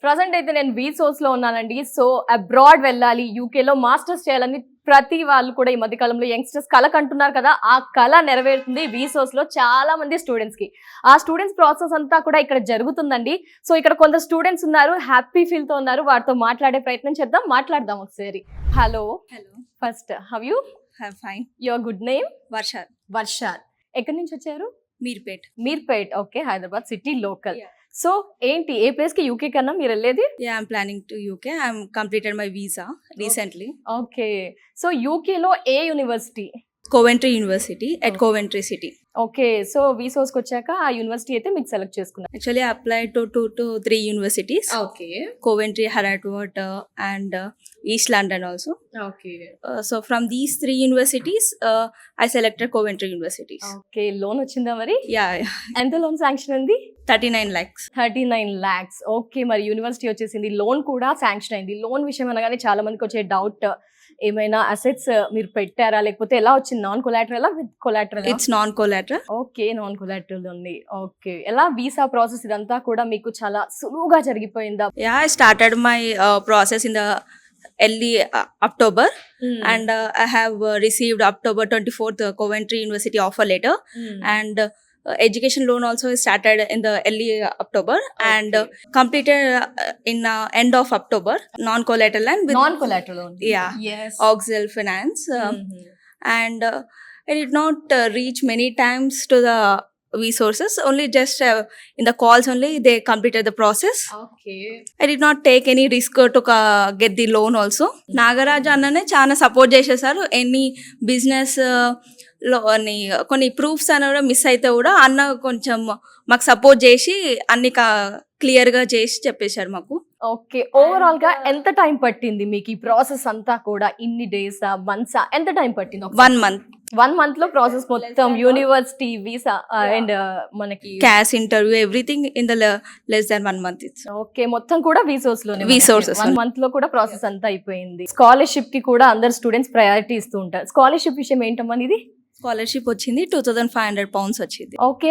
Present అయితే నేను వీసోస్ లో ఉన్నానండి. సో అబ్రాడ్ వెళ్ళాలి, యూకేలో మాస్టర్స్ చేయాలని ప్రతి వాళ్ళు కూడా ఈ మధ్య కాలంలో యంగ్స్టర్స్ కల కంటున్నారు కదా. ఆ కళ నెరవేరుతుంది వీసోస్ లో చాలా మంది స్టూడెంట్స్ కి. ఆ స్టూడెంట్స్ ప్రాసెస్ అంతా కూడా ఇక్కడ జరుగుతుందండి. సో ఇక్కడ కొందరు స్టూడెంట్స్ ఉన్నారు, హ్యాపీ ఫీల్ తో ఉన్నారు. వారితో మాట్లాడే ప్రయత్నం చేద్దాం, మాట్లాడదాం ఒకసారి. Hello, Hello, first how you? I'm fine. Your good name? Varsha, వర్షాల్. ఎక్కడి నుంచి వచ్చారు? Meerpet. Meerpet. Okay, Hyderabad city local. Yeah. So ఏంటి, ఏ ప్లేస్ కి యూకే కన్నా మీరు వెళ్ళేది? Yeah, I'm planning to UK. I'm completed my visa recently. Okay, so యూకేలో ఏ university? Coventry University at Okay. Coventry City. Okay, so వీసోస్కి వచ్చాక ఆ యూనివర్సిటీ అయితే మీకు సెలెక్ట్ చేసుకున్నారు. Actually, I applied to 3 universities. Okay Coventry, Harrogate, and East London also. Okay So from these 3 universities, I selected Coventry Universities. Okay, loan వచ్చిందా మరి? Yeah, ఎంత loan sanction ఉంది? 39 lakhs. 39 lakhs. ఓకే, మరి university వచ్చేసింది, loan కూడా sanction అయింది. Loan విషయం అనగానే చాలా మందికి వచ్చే డౌట్, ఏమైనా అసెట్స్ మీరు పెట్టారా, లేకపోతే ఎలా వచ్చింది? Non collateral with collateral? It's non-collateral. Okay, non collateral ఉంది. ఓకే, ఎలా వీసా ప్రాసెస్ ఇదంతా కూడా మీకు చాలా సులువుగా జరిగిపోయిందా? Yeah, I started my process in the early October. And I have received October 24th Coventry University offer letter, and education loan also started in the early October, and completed in end of October, non-collateral and with non collateral ఉంది. yeah, yes. Auxil Finance, and I did not reach many times to the resources, only just in the calls only they completed the process. Okay, I did not take any risk to get the loan also. Nagaraj అన్ననే చాలా support చేసేసారు. Any business లో కొన్ని proofs అనేవి కూడా miss అయితే కూడా అన్న కొంచెం మాకు సపోర్ట్ చేసి అన్ని క్లియర్ గా చేసి చెప్పేశారు మాకు. ఓకే, ఓవరాల్ గా ఎంత టైం పట్టింది మీకు ఈ ప్రాసెస్ అంతా కూడా? ఇన్ని డేస్, మంత్స్, ఎంత టైం పట్టింది? 1 month 1 month లో ప్రాసెస్ మొత్తం, యూనివర్సిటీ, వీసా అండ్ మనకి cash interview, everything in the less than 1 month. It's okay, మొత్తం కూడా వీసోస్ లోనే. Vsauces 1 month లో కూడా ప్రాసెస్ అంతా అయిపోయింది. స్కాలర్షిప్ కి కూడా అందరు స్టూడెంట్స్ ప్రయారిటీ ఇస్తూ ఉంటారు. స్కాలర్షిప్ విషయం ఏంటమ్మా ఇది? scholarship వచ్చింది, 2500 pounds వచ్చింది. ఓకే,